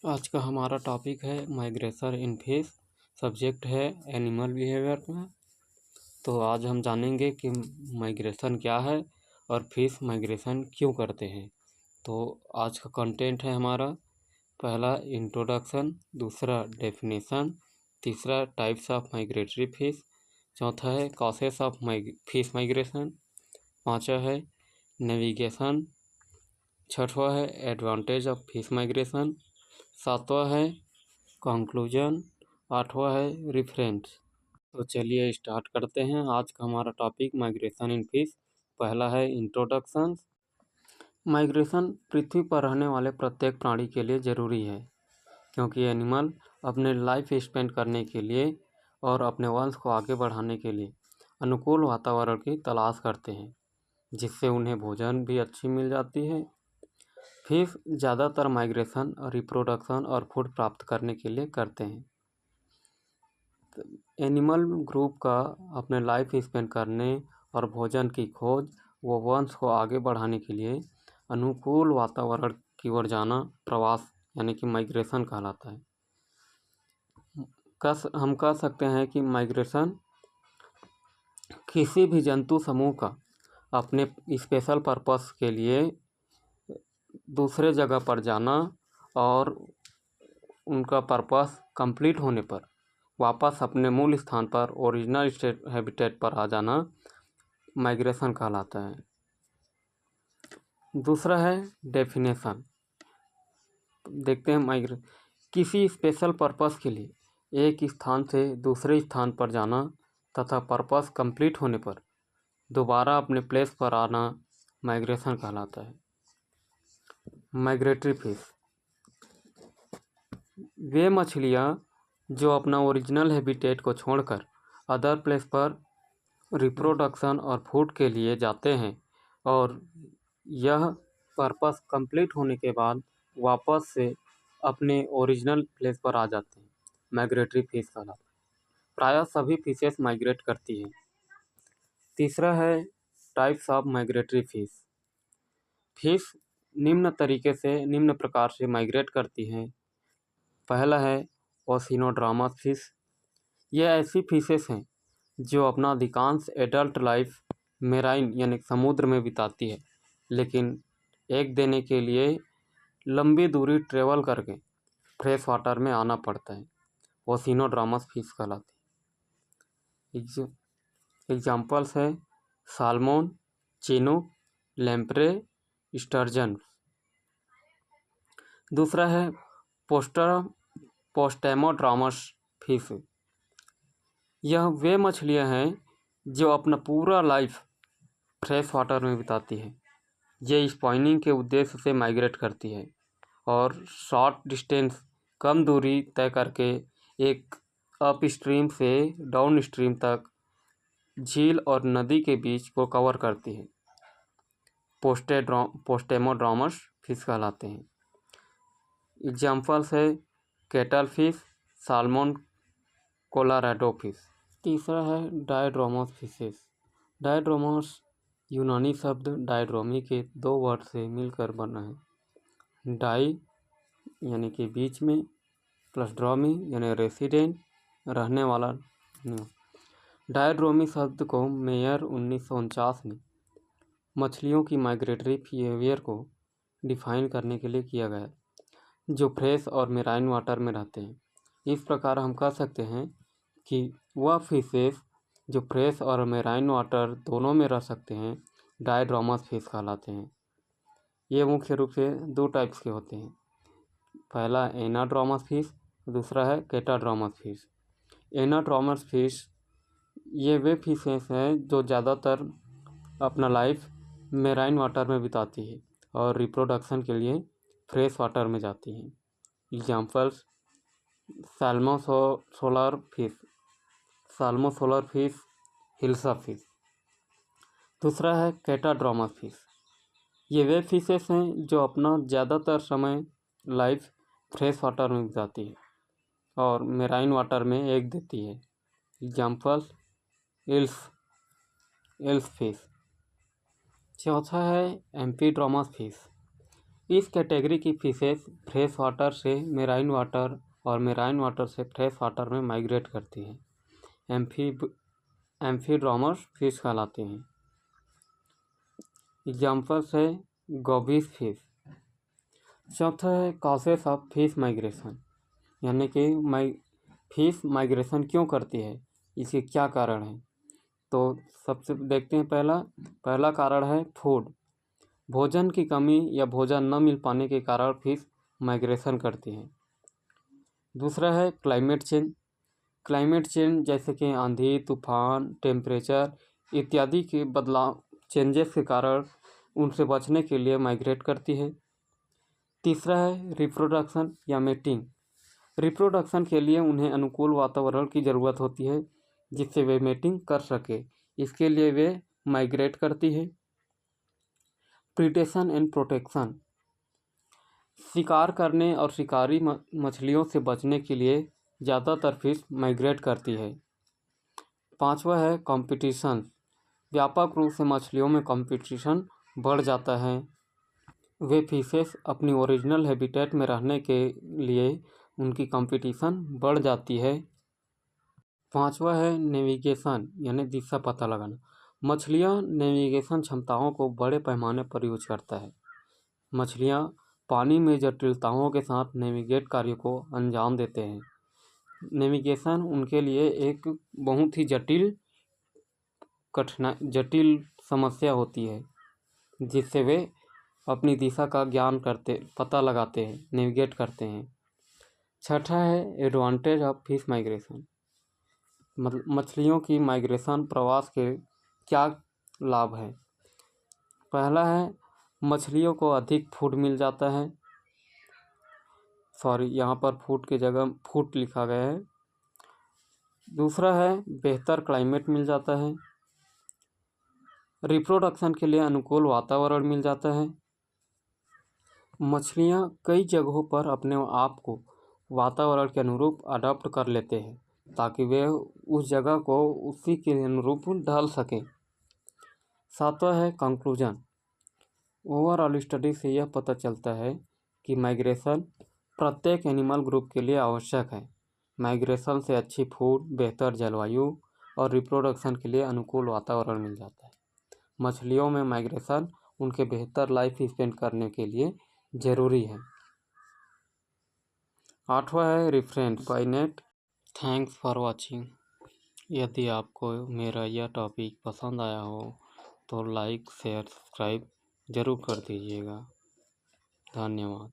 आज का हमारा टॉपिक है माइग्रेशन इन फिश। सब्जेक्ट है एनिमल बिहेवियर में। तो आज हम जानेंगे कि माइग्रेशन क्या है और फिश माइग्रेशन क्यों करते हैं। तो आज का कंटेंट है हमारा पहला इंट्रोडक्शन, दूसरा डेफिनेशन, तीसरा टाइप्स ऑफ माइग्रेटरी फिश, चौथा है कॉसेस ऑफ फिश माइग्रेशन, पाँचवा है नेविगेशन, छठवां है एडवांटेज ऑफ फिश माइग्रेशन, सातवां है कंक्लूजन, आठवां है रिफरेंस। तो चलिए स्टार्ट करते हैं। आज का हमारा टॉपिक माइग्रेशन इन फिश। पहला है इंट्रोडक्शन। माइग्रेशन पृथ्वी पर रहने वाले प्रत्येक प्राणी के लिए ज़रूरी है, क्योंकि एनिमल अपने लाइफ स्पेंड करने के लिए और अपने वंश को आगे बढ़ाने के लिए अनुकूल वातावरण की तलाश करते हैं, जिससे उन्हें भोजन भी अच्छी मिल जाती है। फिश ज़्यादातर माइग्रेशन, रिप्रोडक्शन और फूड प्राप्त करने के लिए करते हैं। एनिमल ग्रुप का अपने लाइफ स्पेंड करने और भोजन की खोज व वंश को आगे बढ़ाने के लिए अनुकूल वातावरण की ओर जाना प्रवास यानी कि माइग्रेशन कहलाता है। हम कह सकते हैं कि माइग्रेशन किसी भी जंतु समूह का अपने स्पेशल पर्पस के लिए दूसरे जगह पर जाना और उनका पर्पस कंप्लीट होने पर वापस अपने मूल स्थान पर ओरिजिनल स्टेट हैबिटेट पर आ जाना माइग्रेशन कहलाता है। दूसरा है डेफिनेशन। देखते हैं किसी स्पेशल पर्पस के लिए एक स्थान से दूसरे स्थान पर जाना तथा पर्पस कंप्लीट होने पर दोबारा अपने प्लेस पर आना माइग्रेशन कहलाता है। माइग्रेटरी फिश वे मछलियाँ जो अपना ओरिजिनल हैबिटेट को छोड़कर अदर प्लेस पर रिप्रोडक्शन और फूड के लिए जाते हैं और यह पर्पस कंप्लीट होने के बाद वापस से अपने ओरिजिनल प्लेस पर आ जाते हैं। माइग्रेटरी फिश कहलाता है। प्रायः सभी फिशेस माइग्रेट करती हैं। तीसरा है types of migratory fish. Fish निम्न प्रकार से माइग्रेट करती हैं। पहला है ओसिनोड्रामा फिश। यह ऐसी फिशेस हैं जो अपना अधिकांश एडल्ट लाइफ मेराइन यानी समुद्र में बिताती है, लेकिन एग देने के लिए लंबी दूरी ट्रेवल करके फ्रेश वाटर में आना पड़ता है। ओसिनोड्रामस फिश कहलाती है। एग्जाम्पल्स है साल्मोन, चिनूक, लैम्प्रे, स्टर्जन। दूसरा है पोस्टेमोड्रामस फिश। यह वे मछलियां हैं जो अपना पूरा लाइफ फ्रेश वाटर में बिताती है। ये स्पॉइनिंग के उद्देश्य से माइग्रेट करती है और शॉर्ट डिस्टेंस कम दूरी तय करके एक अप स्ट्रीम से डाउन स्ट्रीम तक झील और नदी के बीच को कवर करती है। पोस्टेमोड्रामस फिश कहलाते हैं। एग्जाम्पल्स है kettle fish, salmon, Colorado fish. तीसरा है डायड्रोमस फिशेस। डायड्रोमस यूनानी शब्द डायड्रोमी के दो वर्ड से मिलकर बना है। डाई यानी कि बीच में, प्लस ड्रोमी यानी रेसिडेंट रहने वाला। डायड्रोमी शब्द को मेयर 1949 ने मछलियों की माइग्रेटरी बिहेवियर को डिफाइन करने के लिए किया गया, जो फ्रेश और मेराइन वाटर में रहते हैं। इस प्रकार हम कह सकते हैं कि वह फिशेस जो फ्रेश और मेराइन वाटर दोनों में रह सकते हैं डायड्रोमस फिश कहलाते हैं। ये मुख्य रूप से दो टाइप्स के होते हैं। पहला एनाड्रोमस फिश, दूसरा है केटाड्रोमस फिश। एनाड्रोमस फिश ये वे फिशेस हैं जो ज़्यादातर अपना लाइफ मेराइन वाटर में बिताती है और रिप्रोडक्शन के लिए फ्रेश वाटर में जाती हैं। एग्जाम्पल्स साल्मोसोलर फिश, हिल्सा फिश। दूसरा है केटाड्रोमस फिश। ये वे फिशेस हैं जो अपना ज़्यादातर समय लाइफ फ्रेश वाटर में बिताती है और मेराइन वाटर में एग देती है। Examples ills fish. चौथा है एम्फीड्रोमस फिश। इस कैटेगरी की फिशेस फ्रेश वाटर से मेराइन वाटर और मेराइन वाटर से फ्रेश वाटर में माइग्रेट करती हैं। एम्फीड्रोमस फिश कहलाते हैं। एग्जाम्पल्स है गोबीज फिश। चौथा है कॉजेस ऑफ फिश माइग्रेशन, यानी कि फिश माइग्रेशन क्यों करती है, इसके क्या कारण है। तो सबसे देखते हैं, पहला कारण है फूड। भोजन की कमी या भोजन न मिल पाने के कारण फिश माइग्रेशन करती हैं। दूसरा है क्लाइमेट चेंज। क्लाइमेट चेंज जैसे कि आंधी, तूफान, टेम्परेचर इत्यादि के बदलाव चेंजेस के कारण उनसे बचने के लिए माइग्रेट करती है। तीसरा है रिप्रोडक्शन या मेटिंग। रिप्रोडक्शन के लिए उन्हें अनुकूल वातावरण की ज़रूरत होती है जिससे वे मेटिंग कर सके, इसके लिए वे माइग्रेट करती है। Predation and protection. शिकार करने और शिकारी मछलियों से बचने के लिए ज़्यादातर फिश माइग्रेट करती है। पांचवा है कंपटीशन। व्यापक रूप से मछलियों में कंपटीशन बढ़ जाता है। वे फिशेस अपनी ओरिजिनल हैबिटेट में रहने के लिए उनकी कंपटीशन बढ़ जाती है। पांचवा है नेविगेशन, यानी दिशा पता लगाना। मछलियाँ नेविगेशन क्षमताओं को बड़े पैमाने पर यूज करता है। मछलियाँ पानी में जटिलताओं के साथ नेविगेट कार्य को अंजाम देते हैं। नेविगेशन उनके लिए एक बहुत ही जटिल समस्या होती है जिससे वे अपनी दिशा का पता लगाते हैं, नेविगेट करते हैं। छठा है एडवांटेज ऑफ फिश माइग्रेशन, मतलब मछलियों की माइग्रेशन प्रवास के क्या लाभ है। पहला है मछलियों को अधिक फूड मिल जाता है। यहाँ पर फूड की जगह फूड लिखा गया है। दूसरा है बेहतर क्लाइमेट मिल जाता है। रिप्रोडक्शन के लिए अनुकूल वातावरण मिल जाता है। मछलियाँ कई जगहों पर अपने आप को वातावरण के अनुरूप अडॉप्ट कर लेते हैं ताकि वे उस जगह को उसी के अनुरूप ढाल सकें। सातवां है कंक्लूजन। ओवरऑल स्टडी से यह पता चलता है कि माइग्रेशन प्रत्येक एनिमल ग्रुप के लिए आवश्यक है। माइग्रेशन से अच्छी फूड, बेहतर जलवायु और रिप्रोडक्शन के लिए अनुकूल वातावरण मिल जाता है। मछलियों में माइग्रेशन उनके बेहतर लाइफ स्पेंड करने के लिए ज़रूरी है। आठवां है reference by net. Thanks for watching. यदि आपको मेरा यह टॉपिक पसंद आया हो तो लाइक, शेयर, सब्सक्राइब ज़रूर कर दीजिएगा। धन्यवाद।